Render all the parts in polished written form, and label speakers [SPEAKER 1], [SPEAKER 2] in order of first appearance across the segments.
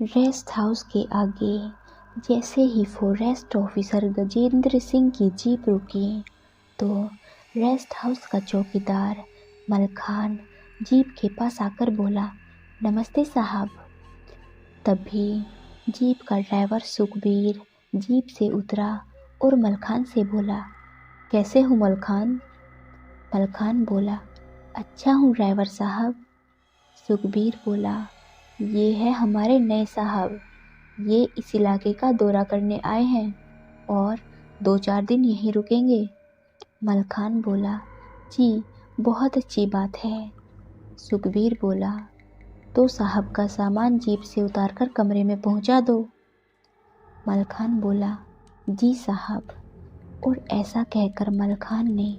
[SPEAKER 1] Rest house के आगे जैसे ही फॉरेस्ट ऑफिसर गजेंद्र सिंह की जीप रुकी तो रेस्ट हाउस का चौकीदार मलखान जीप के पास आकर बोला, नमस्ते साहब। तभी जीप का ड्राइवर सुखबीर जीप से उतरा और मलखान से बोला, कैसे हो मलखान? मलखान बोला, अच्छा हूँ ड्राइवर साहब। सुखबीर बोला, ये है हमारे नए साहब, ये इस इलाके का दौरा करने आए हैं और 2-4 दिन यहीं रुकेंगे। मलखान बोला, जी बहुत अच्छी बात है। सुखबीर बोला, तो साहब का सामान जीप से उतारकर कमरे में पहुंचा दो। मलखान बोला, जी साहब। और ऐसा कहकर मलखान ने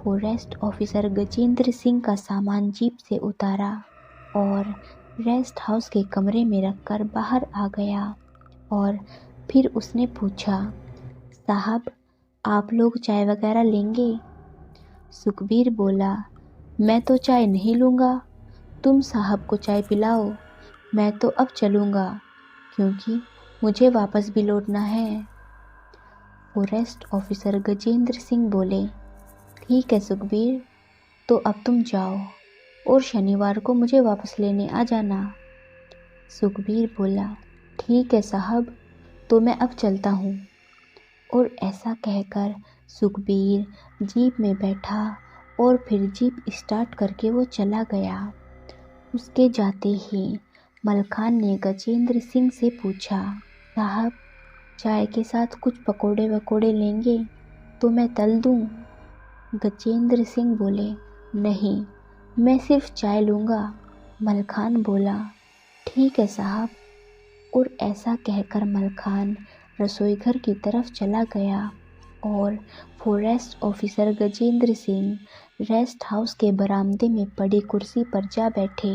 [SPEAKER 1] फॉरेस्ट ऑफिसर गजेंद्र सिंह का सामान जीप से उतारा और रेस्ट हाउस के कमरे में रखकर बाहर आ गया। और फिर उसने पूछा, साहब आप लोग चाय वगैरह लेंगे? सुखबीर बोला, मैं तो चाय नहीं लूँगा, तुम साहब को चाय पिलाओ, मैं तो अब चलूँगा क्योंकि मुझे वापस भी लौटना है। फॉरेस्ट ऑफिसर गजेंद्र सिंह बोले, ठीक है सुखबीर, तो अब तुम जाओ और शनिवार को मुझे वापस लेने आ जाना। सुखबीर बोला, ठीक है साहब, तो मैं अब चलता हूँ। और ऐसा कहकर सुखबीर जीप में बैठा और फिर जीप स्टार्ट करके वो चला गया। उसके जाते ही मलखान ने गजेंद्र सिंह से पूछा, साहब चाय के साथ कुछ पकोड़े वकोड़े लेंगे तो मैं तल दूँ? गजेंद्र सिंह बोले, नहीं, मैं सिर्फ चाय लूँगा। मलखान बोला, ठीक है साहब। और ऐसा कहकर मलखान रसोईघर की तरफ चला गया और forest officer Gajendra Singh rest house के बरामदे में पड़ी कुर्सी पर जा बैठे।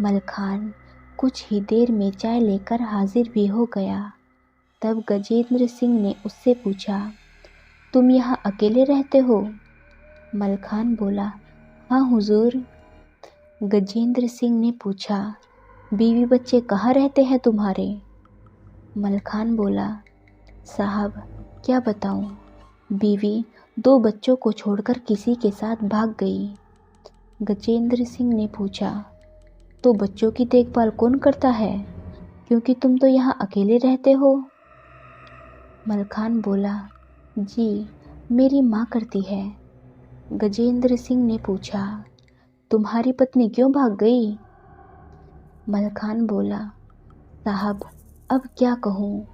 [SPEAKER 1] मलखान कुछ ही देर में चाय लेकर हाजिर भी हो गया। तब गजेंद्र सिंह ने उससे पूछा, तुम यहाँ अकेले रहते हो? मलखान बोला, हाँ हुजूर। गजेंद्र सिंह ने पूछा, बीवी बच्चे कहाँ रहते हैं तुम्हारे? मलखान बोला, साहब क्या बताऊं, बीवी 2 बच्चों को छोड़कर किसी के साथ भाग गई। गजेंद्र सिंह ने पूछा, तो बच्चों की देखभाल कौन करता है, क्योंकि तुम तो यहाँ अकेले रहते हो? मलखान बोला, जी मेरी माँ करती है। गजेंद्र सिंह ने पूछा, तुम्हारी पत्नी क्यों भाग गई? मलखान बोला, साहब अब क्या कहूँ,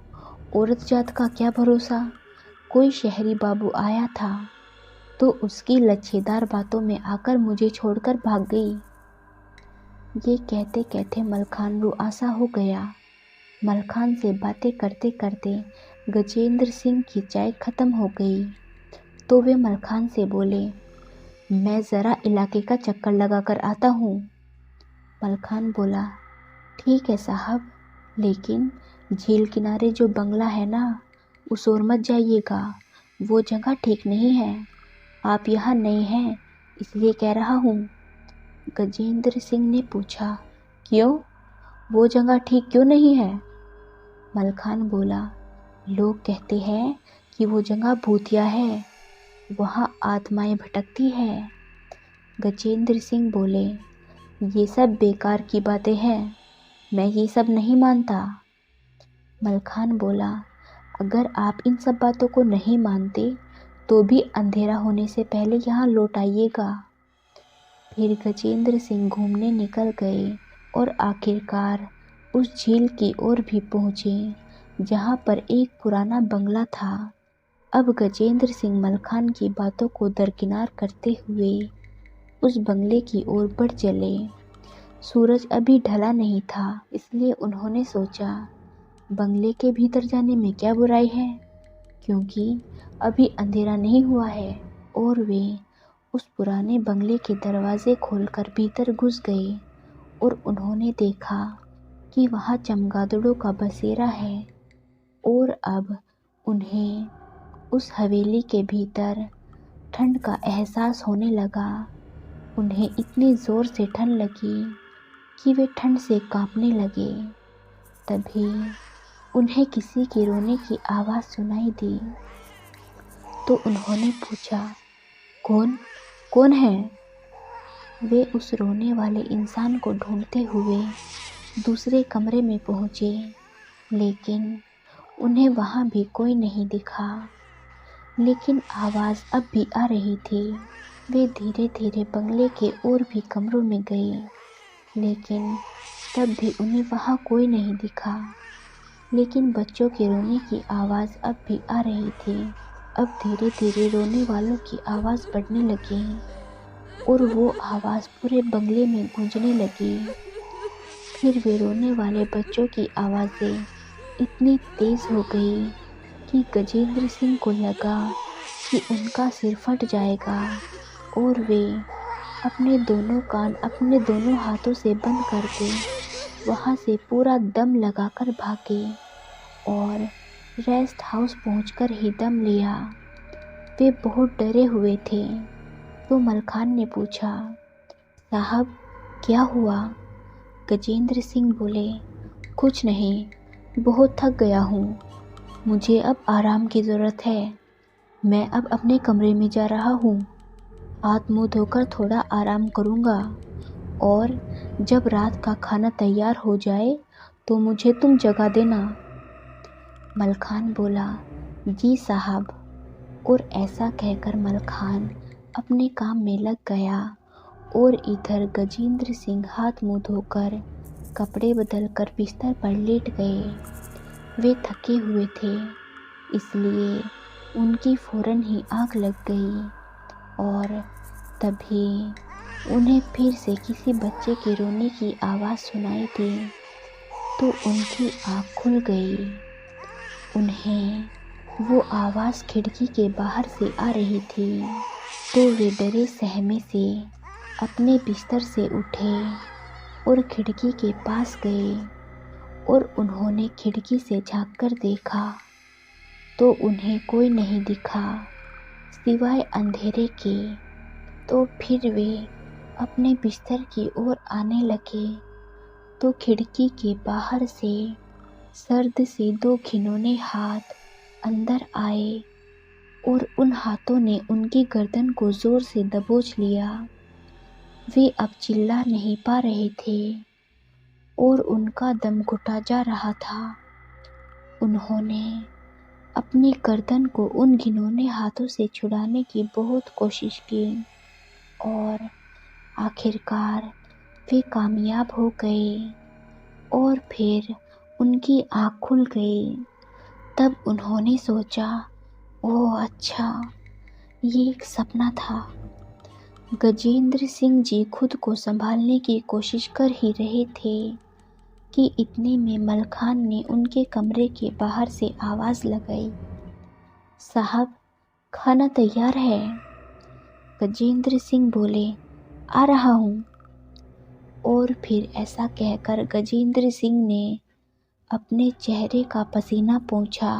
[SPEAKER 1] औरत जात का क्या भरोसा। कोई शहरी बाबू आया था तो उसकी लच्छेदार बातों में आकर मुझे छोड़कर भाग गई। ये कहते कहते मलखान रुआसा हो गया। मलखान से बातें करते करते गजेंद्र सिंह की चाय खत्म हो गई तो वे मलखान से बोले, मैं ज़रा इलाके का चक्कर लगा कर आता हूँ। मलखान बोला, ठीक है साहब, लेकिन झील किनारे जो बंगला है ना, उस ओर मत जाइएगा, वो जगह ठीक नहीं है। आप यहाँ नए हैं इसलिए कह रहा हूँ। गजेंद्र सिंह ने पूछा, क्यों, वो जगह ठीक क्यों नहीं है? मलखान बोला, लोग कहते हैं कि वो जगह भूतिया है, वहाँ आत्माएं भटकती है। गजेंद्र सिंह बोले, ये सब बेकार की बातें हैं, मैं ये सब नहीं मानता। मलखान बोला, अगर आप इन सब बातों को नहीं मानते तो भी अंधेरा होने से पहले यहाँ लौट आइएगा। फिर गजेंद्र सिंह घूमने निकल गए और आखिरकार उस झील की ओर भी पहुँचे जहाँ पर एक पुराना बंगला था। अब गजेंद्र सिंह मलखान की बातों को दरकिनार करते हुए उस बंगले की ओर बढ़ चले। सूरज अभी ढला नहीं था, इसलिए उन्होंने सोचा, बंगले के भीतर जाने में क्या बुराई है, क्योंकि अभी अंधेरा नहीं हुआ है। और वे उस पुराने बंगले के दरवाजे खोलकर भीतर घुस गए और उन्होंने देखा कि वहाँ चमगादड़ों का बसेरा है। और अब उन्हें उस हवेली के भीतर ठंड का एहसास होने लगा। उन्हें इतनी ज़ोर से ठंड लगी कि वे ठंड से कांपने लगे। तभी उन्हें किसी के रोने की आवाज़ सुनाई दी। तो उन्होंने पूछा, कौन कौन है? वे उस रोने वाले इंसान को ढूंढते हुए दूसरे कमरे में पहुँचे, लेकिन उन्हें वहाँ भी कोई नहीं दिखा। लेकिन आवाज़ अब भी आ रही थी। वे धीरे धीरे बंगले के और भी कमरों में गए, लेकिन तब भी उन्हें वहाँ कोई नहीं दिखा। लेकिन बच्चों के रोने की आवाज़ अब भी आ रही थी। अब धीरे धीरे रोने वालों की आवाज़ बढ़ने लगी और वो आवाज़ पूरे बंगले में गूंजने लगी। फिर वे रोने वाले बच्चों की आवाज़ें इतनी तेज़ हो गई कि गजेंद्र सिंह को लगा कि उनका सिर फट जाएगा और वे अपने दोनों कान अपने दोनों हाथों से बंद करके वहाँ से पूरा दम लगाकर भागे और रेस्ट हाउस पहुंचकर ही दम लिया। वे बहुत डरे हुए थे। तो मलखान ने पूछा, साहब क्या हुआ? गजेंद्र सिंह बोले, कुछ नहीं, बहुत थक गया हूँ, मुझे अब आराम की ज़रूरत है। मैं अब अपने कमरे में जा रहा हूँ, हाथ मुँह धोकर थोड़ा आराम करूँगा और जब रात का खाना तैयार हो जाए तो मुझे तुम जगा देना। मलखान बोला, जी साहब। और ऐसा कहकर मलखान अपने काम में लग गया और इधर गजेंद्र सिंह हाथ मुँह धोकर कपड़े बदलकर बिस्तर पर लेट गए। वे थके हुए थे, इसलिए उनकी फ़ौरन ही आँख लग गई और तभी उन्हें फिर से किसी बच्चे के रोने की आवाज़ सुनाई दी। तो उनकी आँख खुल गई। उन्हें वो आवाज़ खिड़की के बाहर से आ रही थी। तो वे डरे सहमे से अपने बिस्तर से उठे और खिड़की के पास गए और उन्होंने खिड़की से झांककर देखा तो उन्हें कोई नहीं दिखा सिवाय अंधेरे के। तो फिर वे अपने बिस्तर की ओर आने लगे तो खिड़की के बाहर से सर्द से दो घिनौने हाथ अंदर आए और उन हाथों ने उनकी गर्दन को ज़ोर से दबोच लिया। वे अब चिल्ला नहीं पा रहे थे और उनका दम घुटा जा रहा था। उन्होंने अपनी गर्दन को उन घिनौने हाथों से छुड़ाने की बहुत कोशिश की और आखिरकार वे कामयाब हो गए और फिर उनकी आँख खुल गई। तब उन्होंने सोचा, ओह अच्छा, ये एक सपना था। गजेंद्र सिंह जी खुद को संभालने की कोशिश कर ही रहे थे कि इतने में मलखान ने उनके कमरे के बाहर से आवाज़ लगाई, साहब खाना तैयार है। गजेंद्र सिंह बोले, आ रहा हूँ। और फिर ऐसा कहकर गजेंद्र सिंह ने अपने चेहरे का पसीना पोंछा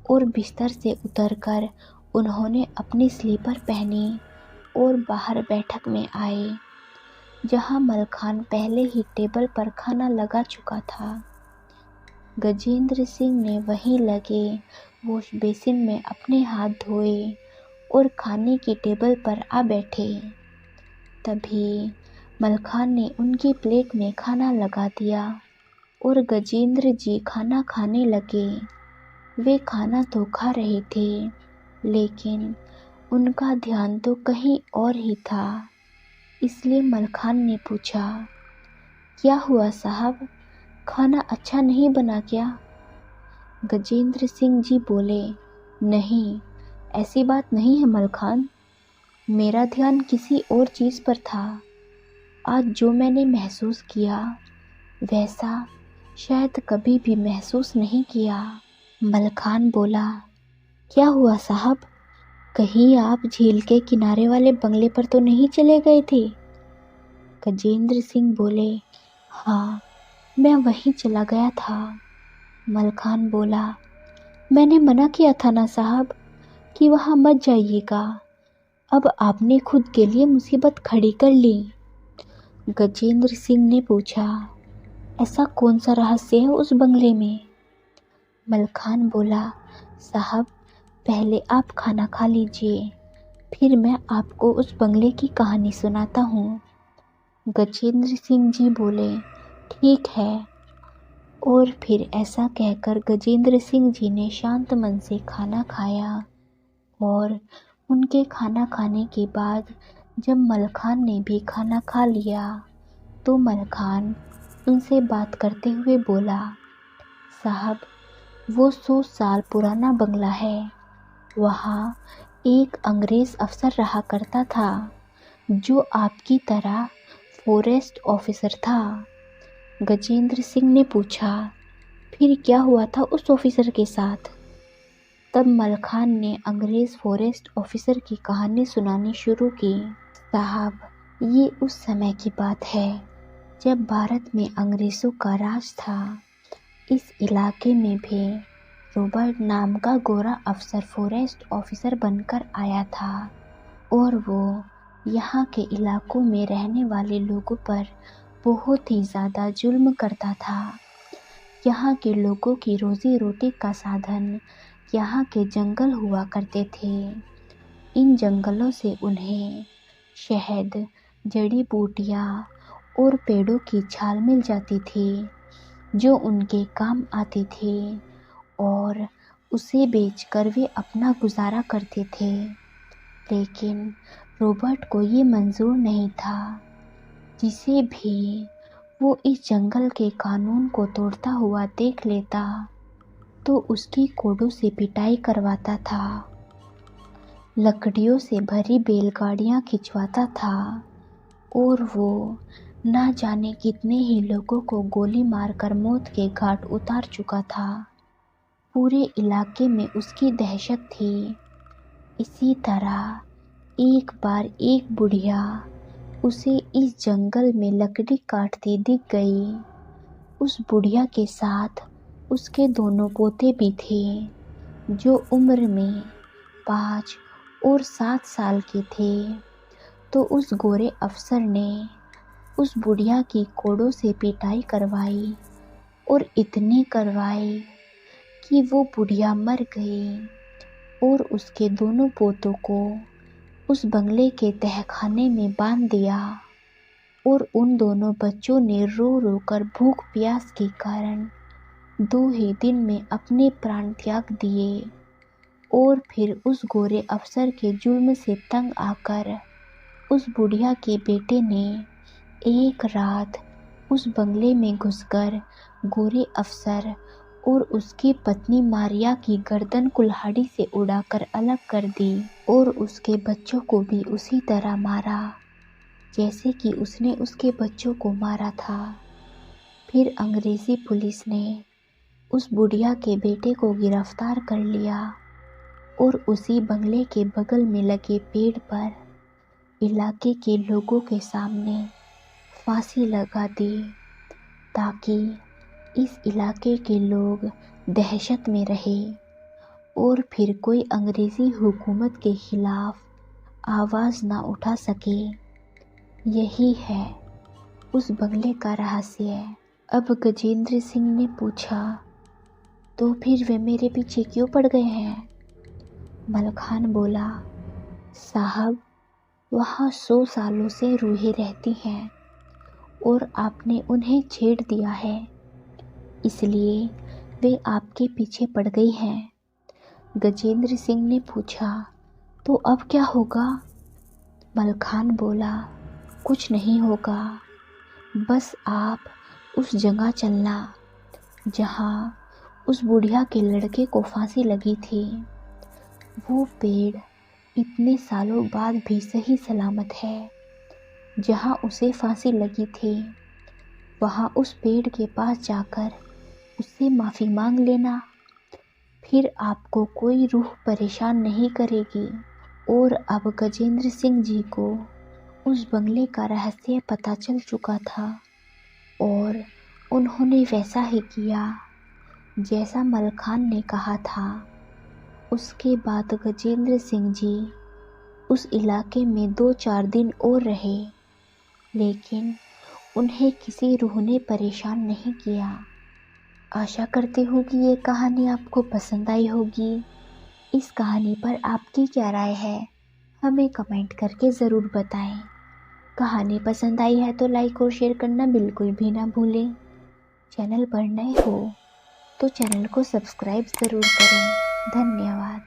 [SPEAKER 1] और बिस्तर से उतरकर उन्होंने अपनी स्लीपर पहनी और बाहर बैठक में आए, जहां मलखान पहले ही टेबल पर खाना लगा चुका था। गजेंद्र सिंह ने वहीं लगे वॉश बेसिन में अपने हाथ धोए और खाने की टेबल पर आ बैठे। तभी मलखान ने उनकी प्लेट में खाना लगा दिया और गजेंद्र जी खाना खाने लगे। वे खाना तो खा रहे थे, लेकिन उनका ध्यान तो कहीं और ही था। इसलिए मलखान ने पूछा, क्या हुआ साहब, खाना अच्छा नहीं बना क्या? गजेंद्र सिंह जी बोले, नहीं, ऐसी बात नहीं है मलखान, मेरा ध्यान किसी और चीज़ पर था। आज जो मैंने महसूस किया वैसा शायद कभी भी महसूस नहीं किया। मलखान बोला, क्या हुआ साहब, कहीं आप झील के किनारे वाले बंगले पर तो नहीं चले गए थे? गजेंद्र सिंह बोले, हाँ, मैं वहीं चला गया था। मलखान बोला, मैंने मना किया था ना साहब कि वहाँ मत जाइएगा, अब आपने खुद के लिए मुसीबत खड़ी कर ली। गजेंद्र सिंह ने पूछा, ऐसा कौन सा रहस्य है उस बंगले में? मलखान बोला, साहब पहले आप खाना खा लीजिए, फिर मैं आपको उस बंगले की कहानी सुनाता हूँ। गजेंद्र सिंह जी बोले, ठीक है। और फिर ऐसा कहकर गजेंद्र सिंह जी ने शांत मन से खाना खाया। और उनके खाना खाने के बाद जब मलखान ने भी खाना खा लिया तो मलखान उनसे बात करते हुए बोला, साहब वो 100 साल पुराना बंगला है, वहाँ एक अंग्रेज़ अफसर रहा करता था जो आपकी तरह फॉरेस्ट ऑफिसर था। गजेंद्र सिंह ने पूछा, फिर क्या हुआ था उस ऑफिसर के साथ? तब मलखान ने अंग्रेज़ फॉरेस्ट ऑफिसर की कहानी सुनानी शुरू की। साहब ये उस समय की बात है जब भारत में अंग्रेज़ों का राज था। इस इलाके में भी रॉबर्ट नाम का गोरा अफसर फॉरेस्ट ऑफिसर बनकर आया था और वो यहाँ के इलाकों में रहने वाले लोगों पर बहुत ही ज़्यादा जुल्म करता था। यहाँ के लोगों की रोजी रोटी का साधन यहाँ के जंगल हुआ करते थे। इन जंगलों से उन्हें शहद, जड़ी बूटियाँ और पेड़ों की छाल मिल जाती थी जो उनके काम आती थी और उसे बेचकर वे अपना गुजारा करते थे। लेकिन रॉबर्ट को ये मंजूर नहीं था। जिसे भी वो इस जंगल के कानून को तोड़ता हुआ देख लेता तो उसकी कोड़ों से पिटाई करवाता था, लकड़ियों से भरी बैलगाड़ियाँ खिंचवाता था और वो ना जाने कितने ही लोगों को गोली मारकर मौत के घाट उतार चुका था। पूरे इलाके में उसकी दहशत थी। इसी तरह एक बार एक बुढ़िया उसे इस जंगल में लकड़ी काटती दिख गई। उस बुढ़िया के साथ उसके दोनों पोते भी थे जो उम्र में 5 और 7 साल के थे। तो उस गोरे अफसर ने उस बुढ़िया की कोड़ों से पिटाई करवाई और इतनी करवाई कि वो बुढ़िया मर गई और उसके दोनों पोतों को उस बंगले के तहखाने में बांध दिया। और उन दोनों बच्चों ने रो रो कर भूख प्यास के कारण 2 ही दिन में अपने प्राण त्याग दिए। और फिर उस गोरे अफसर के जुल्म से तंग आकर उस बुढ़िया के बेटे ने एक रात उस बंगले में घुसकर गोरे अफसर और उसकी पत्नी मारिया की गर्दन कुल्हाड़ी से उड़ाकर अलग कर दी और उसके बच्चों को भी उसी तरह मारा जैसे कि उसने उसके बच्चों को मारा था। फिर अंग्रेज़ी पुलिस ने उस बुढ़िया के बेटे को गिरफ्तार कर लिया और उसी बंगले के बगल में लगे पेड़ पर इलाके के लोगों के सामने फांसी लगा दी ताकि इस इलाके के लोग दहशत में रहे और फिर कोई अंग्रेज़ी हुकूमत के खिलाफ आवाज़ ना उठा सके। यही है उस बंगले का रहस्य। अब गजेंद्र सिंह ने पूछा, तो फिर वे मेरे पीछे क्यों पड़ गए हैं? मलखान बोला, साहब वहाँ 100 सालों से रूहें रहती हैं और आपने उन्हें छेड़ दिया है, इसलिए वे आपके पीछे पड़ गई हैं। गजेंद्र सिंह ने पूछा, तो अब क्या होगा? मलखान बोला, कुछ नहीं होगा, बस आप उस जगह चलना जहाँ उस बुढ़िया के लड़के को फांसी लगी थी। वो पेड़ इतने सालों बाद भी सही सलामत है जहाँ उसे फांसी लगी थी। वहाँ उस पेड़ के पास जाकर उससे माफ़ी मांग लेना, फिर आपको कोई रूह परेशान नहीं करेगी। और अब गजेंद्र सिंह जी को उस बंगले का रहस्य पता चल चुका था और उन्होंने वैसा ही किया जैसा मलखान ने कहा था। उसके बाद गजेंद्र सिंह जी उस इलाके में 2-4 दिन और रहे, लेकिन उन्हें किसी रूह ने परेशान नहीं किया। आशा करती हूँ कि ये कहानी आपको पसंद आई होगी। इस कहानी पर आपकी क्या राय है, हमें कमेंट करके ज़रूर बताएं। कहानी पसंद आई है तो लाइक और शेयर करना बिल्कुल भी ना भूलें। चैनल पर नए हो तो चैनल को सब्सक्राइब ज़रूर करें। धन्यवाद।